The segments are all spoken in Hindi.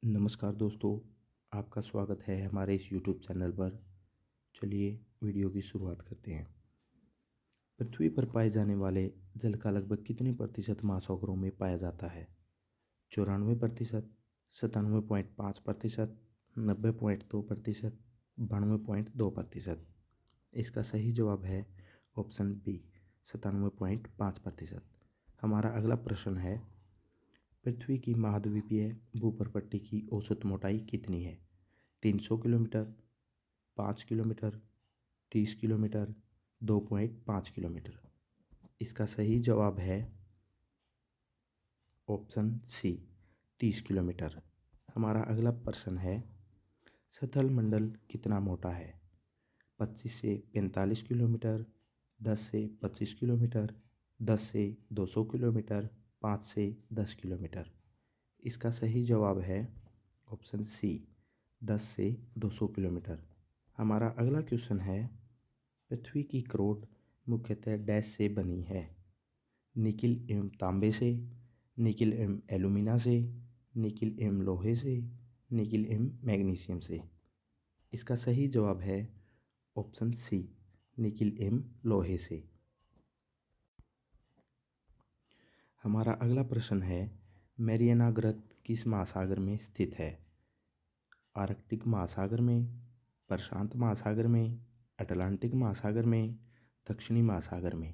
नमस्कार दोस्तों, आपका स्वागत है हमारे इस यूट्यूब चैनल पर। चलिए वीडियो की शुरुआत करते हैं। पृथ्वी पर पाए जाने वाले जल का लगभग कितने प्रतिशत महासागरों में पाया जाता है? 94%, 97.5%, 90.2%, 92.2%। इसका सही जवाब है ऑप्शन बी, 97.5%। हमारा अगला प्रश्न है, पृथ्वी की महाद्वीपीय भूप्रपट्टी की औसत मोटाई कितनी है? 300 किलोमीटर, 5 किलोमीटर, 30 किलोमीटर, 2.5 किलोमीटर। इसका सही जवाब है ऑप्शन सी, 30 किलोमीटर। हमारा अगला प्रश्न है, सतल मंडल कितना मोटा है? 25 से 45 किलोमीटर, 10 से 25 किलोमीटर, 10 से 200 किलोमीटर, 5 से 10 किलोमीटर। इसका सही जवाब है ऑप्शन सी, 10 से 200 किलोमीटर। हमारा अगला क्वेश्चन है, पृथ्वी की करोड मुख्यतः डैश से बनी है? निकिल एवं तांबे से, निकिल एवं एल्यूमिना से, निकिल एवं लोहे से, निकिल एवं मैग्नीशियम से। इसका सही जवाब है ऑप्शन सी, निकिल एवं लोहे से। हमारा अगला प्रश्न है, मैरियाना ग्रत किस महासागर में स्थित है? आर्कटिक महासागर में, प्रशांत महासागर में, अटलांटिक महासागर में, दक्षिणी महासागर में।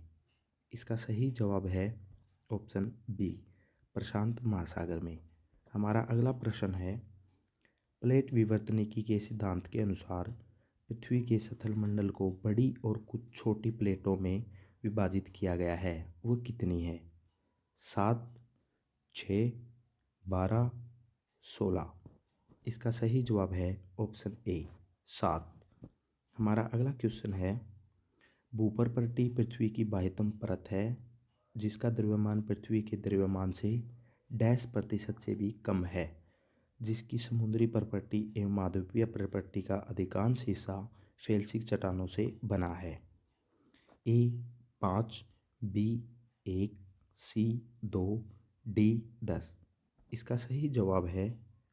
इसका सही जवाब है ऑप्शन बी, प्रशांत महासागर में। हमारा अगला प्रश्न है, प्लेट विवर्तनिकी के सिद्धांत के अनुसार पृथ्वी के सतल मंडल को बड़ी और कुछ छोटी प्लेटों में विभाजित किया गया है, वो कितनी है? 7, 6, 12, 16। इसका सही जवाब है ऑप्शन ए, 7। हमारा अगला क्वेश्चन है, भूप्रपट्टी पृथ्वी की बाह्यतम परत है जिसका द्रव्यमान पृथ्वी के द्रव्यमान से डैश प्रतिशत से भी कम है, जिसकी समुद्री प्रपट्टी एवं महाद्वीपीय प्रपट्टी का अधिकांश हिस्सा फेल्सिक चट्टानों से बना है। ए 5, बी 1, सी 2, डी 10। इसका सही जवाब है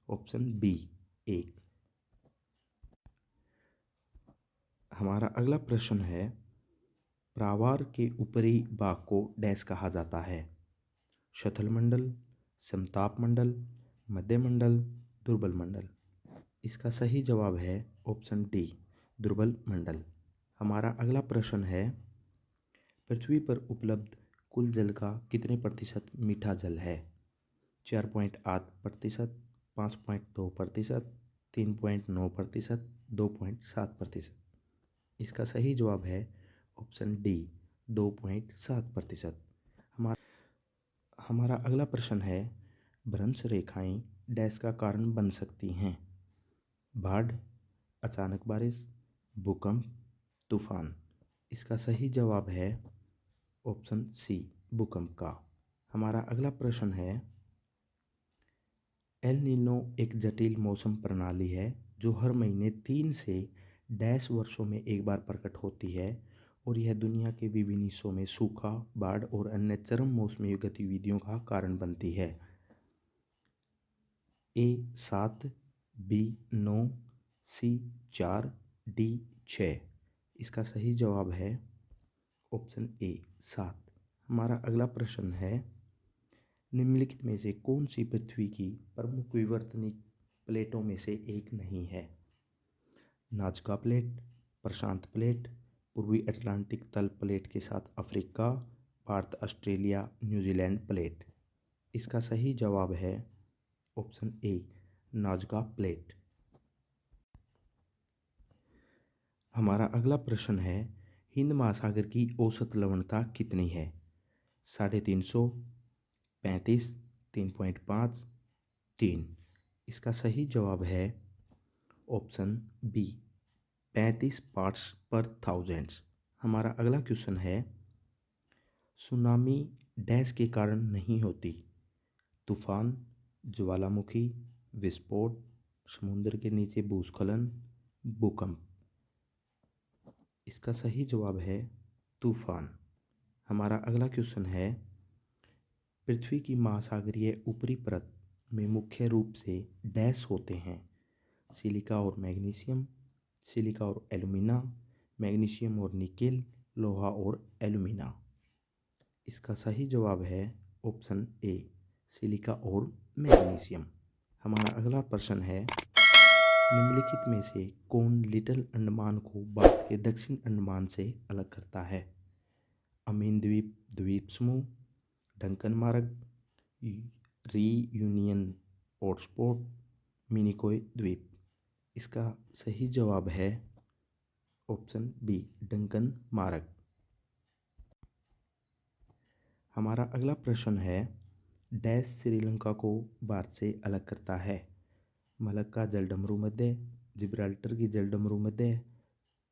ऑप्शन बी, 1। हमारा अगला प्रश्न है, प्रावार के ऊपरी भाग को डैश कहा जाता है? शतल मंडल, समताप मंडल, मध्य मंडल, दुर्बल मंडल। इसका सही जवाब है ऑप्शन डी, दुर्बल मंडल। हमारा अगला प्रश्न है, पृथ्वी पर उपलब्ध कुल जल का कितने प्रतिशत मीठा जल है? 4.8%, 5.2%, 3.9%, 2.7%। इसका सही जवाब है ऑप्शन डी, 2.7%। हमारा अगला प्रश्न है, भ्रंश रेखाएं डैश का कारण बन सकती हैं? बाढ़, अचानक बारिश, भूकंप, तूफान। इसका सही जवाब है ऑप्शन सी, भूकंप का। हमारा अगला प्रश्न है, एल नीनो एक जटिल मौसम प्रणाली है जो हर महीने 3 से डैश वर्षों में एक बार प्रकट होती है और यह दुनिया के विभिन्न हिस्सों में सूखा, बाढ़ और अन्य चरम मौसमी गतिविधियों का कारण बनती है। ए 7, बी 9, सी 4, डी 6। इसका सही जवाब है ऑप्शन ए, 7। हमारा अगला प्रश्न है, निम्नलिखित में से कौन सी पृथ्वी की प्रमुख विवर्तनिक प्लेटों में से एक नहीं है? नाजका प्लेट, प्रशांत प्लेट, पूर्वी अटलांटिक तल प्लेट के साथ Africa, Bharat, Australia, New Zealand plate. इसका सही जवाब है ऑप्शन ए, नाजका प्लेट। हमारा अगला प्रश्न है, हिंद महासागर की औसत लवणता कितनी है? 350, 35, 3.5, 3। इसका सही जवाब है ऑप्शन बी, 35 पार्ट्स पर थाउजेंड्स। हमारा अगला क्वेश्चन है, सुनामी डैश के कारण नहीं होती? तूफान, ज्वालामुखी, विस्फोट, समुद्र के नीचे भूस्खलन, भूकंप। इसका सही जवाब है तूफान। हमारा अगला क्वेश्चन है, पृथ्वी की महासागरीय ऊपरी परत में मुख्य रूप से डैश होते हैं? सिलिका और मैग्नीशियम, सिलिका और एल्यूमिना, मैग्नीशियम और निकेल, लोहा और एल्यूमिना। इसका सही जवाब है ऑप्शन ए, सिलिका और मैग्नीशियम। हमारा अगला प्रश्न है, निम्नलिखित में से कौन लिटिल अंडमान को भारत के दक्षिण अंडमान से अलग करता है? अमीन द्वीप द्वीप समूह, डंकन मार्ग, रीयूनियन हॉटस्पॉट, मिनिकॉय द्वीप। इसका सही जवाब है ऑप्शन बी, डंकन मार्ग। हमारा अगला प्रश्न है, डैश श्रीलंका को भारत से अलग करता है? मलक्का जलडमरू मध्य, जिब्राल्टर की जलडमरू मध्य,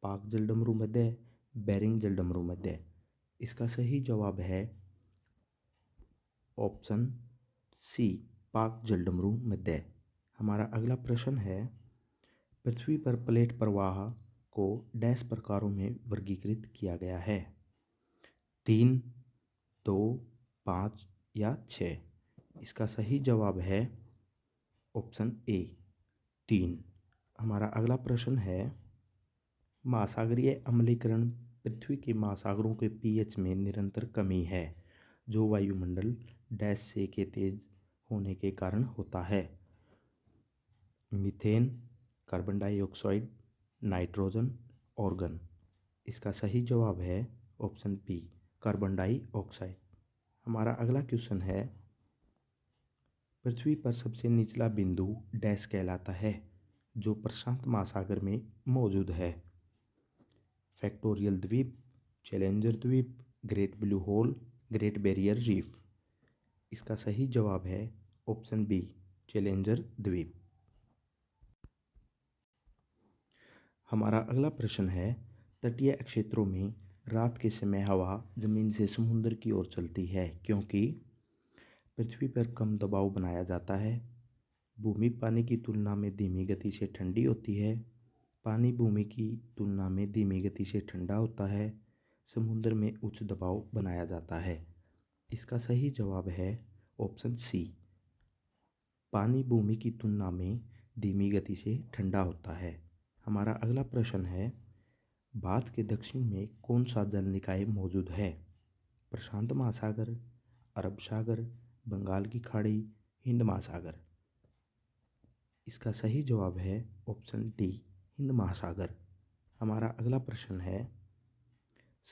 पाक जलडमरू मध्य, बेरिंग जलडमरू मध्य। इसका सही जवाब है ऑप्शन सी, पाक जलडमरू मध्य। हमारा अगला प्रश्न है, पृथ्वी पर प्लेट प्रवाह को डैश प्रकारों में वर्गीकृत किया गया है? 3, 2, 5 या 6। इसका सही जवाब है ऑप्शन ए, 3। हमारा अगला प्रश्न है, महासागरीय अम्लीकरण पृथ्वी के महासागरों के पीएच में निरंतर कमी है जो वायुमंडल डैश से के तेज होने के कारण होता है? Methane, carbon dioxide, nitrogen, organ. इसका सही जवाब है ऑप्शन बी, कार्बन डाइऑक्साइड। हमारा अगला क्वेश्चन है, पृथ्वी पर सबसे निचला बिंदु डैश कहलाता है जो प्रशांत महासागर में मौजूद है? फैक्टोरियल द्वीप, चैलेंजर द्वीप, Great Blue Hole, Great Barrier Reef. इसका सही जवाब है ऑप्शन बी, चैलेंजर द्वीप। हमारा अगला प्रश्न है, तटीय क्षेत्रों में रात के समय हवा जमीन से समुद्र की ओर चलती है क्योंकि पृथ्वी पर कम दबाव बनाया जाता है, भूमि पानी की तुलना में धीमी गति से ठंडी होती है, पानी भूमि की तुलना में धीमी गति से ठंडा होता है, समुद्र में उच्च दबाव बनाया जाता है। इसका सही जवाब है ऑप्शन सी, पानी भूमि की तुलना में धीमी गति से ठंडा होता है। हमारा अगला प्रश्न है, भारत के दक्षिण में कौन सा जल निकाय मौजूद है? प्रशांत महासागर, अरब सागर, बंगाल की खाड़ी, हिंद महासागर। इसका सही जवाब है ऑप्शन डी, हिंद महासागर। हमारा अगला प्रश्न है,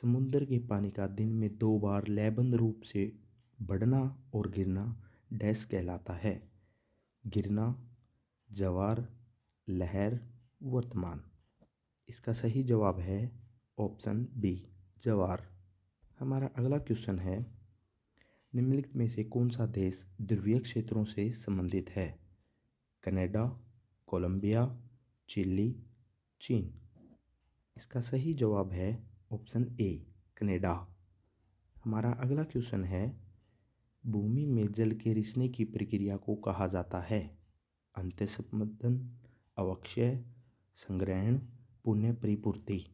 समुद्र के पानी का दिन में 2 बार लयबद्ध रूप से बढ़ना और गिरना डैश कहलाता है? गिरना, जवार, लहर, वर्तमान। इसका सही जवाब है ऑप्शन बी, जवार। हमारा अगला क्वेश्चन है, निम्नलिखित में से कौन सा देश ध्रुवीय क्षेत्रों से संबंधित है? कनाडा, कोलंबिया, चिली, चीन। इसका सही जवाब है ऑप्शन ए, कनाडा। हमारा अगला क्वेश्चन है, भूमि में जल के रिसने की प्रक्रिया को कहा जाता है? अंतःसंपदन, अवक्षय, संग्रहण, पुनः परिपूर्ति।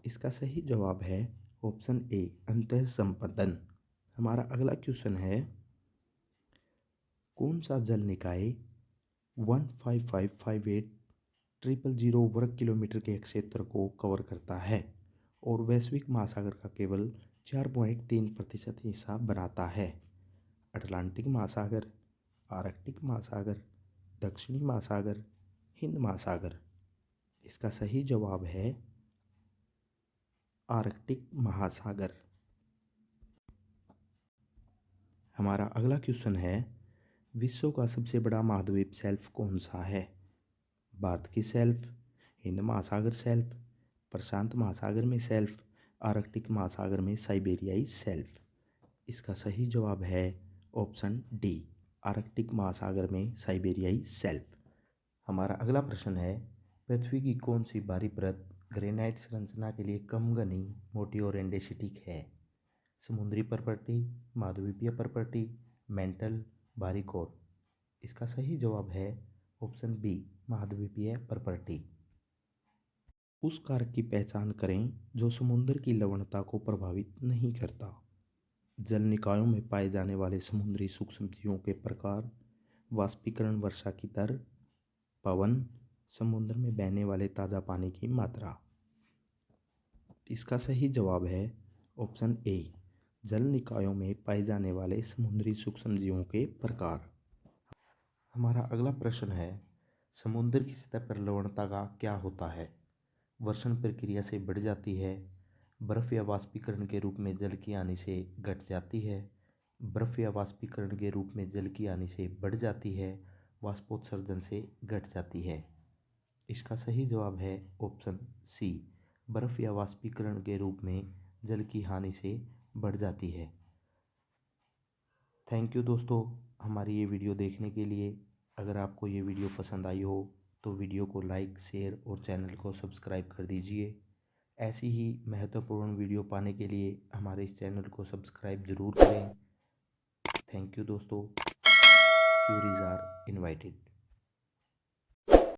इसका सही जवाब है ऑप्शन ए, अंतःसंपदन। हमारा अगला क्वेश्चन है, कौन सा जल निकाय 15558,000 वर्ग किलोमीटर के क्षेत्र को कवर करता है और वैश्विक महासागर का केवल 4.3% हिस्सा बनाता है? अटलांटिक महासागर, आर्कटिक महासागर, दक्षिणी महासागर, हिंद महासागर। इसका सही जवाब है आर्कटिक महासागर। हमारा अगला क्वेश्चन है, विश्व का सबसे बड़ा महाद्वीप शेल्फ कौन सा है? भारत की शेल्फ, हिंद महासागर शेल्फ, प्रशांत महासागर में शेल्फ, आर्कटिक महासागर में साइबेरियाई शेल्फ। इसका सही जवाब है ऑप्शन डी, आर्कटिक महासागर में साइबेरियाई शेल्फ। हमारा अगला प्रश्न है, पृथ्वी की कौन सी बाहरी परत ग्रेनाइट संरचना के लिए कम घनी, मोटी और एंडेसिटिक है? समुद्री प्रॉपर्टी, महाद्वीपीय प्रॉपर्टी, मेंटल, बाहरी कोर। इसका सही जवाब है ऑप्शन बी, महाद्वीपीय प्रॉपर्टी। उस कारक की पहचान करें जो समुद्र की लवणता को प्रभावित नहीं करता। जल निकायों में पाए जाने वाले समुद्री सूक्ष्म जीवों के प्रकार, वाष्पीकरण वर्षा की दर, पवन, समुद्र में बहने वाले ताज़ा पानी की मात्रा। इसका सही जवाब है ऑप्शन ए, जल निकायों में पाए जाने वाले समुद्री सूक्ष्म जीवों के प्रकार। हमारा अगला प्रश्न है, समुद्र की सतह पर लवणता का क्या होता है? वर्षण प्रक्रिया से बढ़ जाती है, बर्फ या वाष्पीकरण के रूप में जल की आने से घट जाती है, बर्फ या वाष्पीकरण के रूप में जल की आने से बढ़ जाती है, वाष्पोत्सर्जन से घट जाती है। इसका सही जवाब है ऑप्शन सी, बर्फ या वाष्पीकरण के रूप में जल की हानि से बढ़ जाती है। थैंक यू दोस्तों हमारी ये वीडियो देखने के लिए। अगर आपको ये वीडियो पसंद आई हो तो वीडियो को लाइक, शेयर और चैनल को सब्सक्राइब कर दीजिए। ऐसी ही महत्वपूर्ण वीडियो पाने के लिए हमारे इस चैनल को सब्सक्राइब ज़रूर करें। थैंक यू दोस्तों। Queries are invited.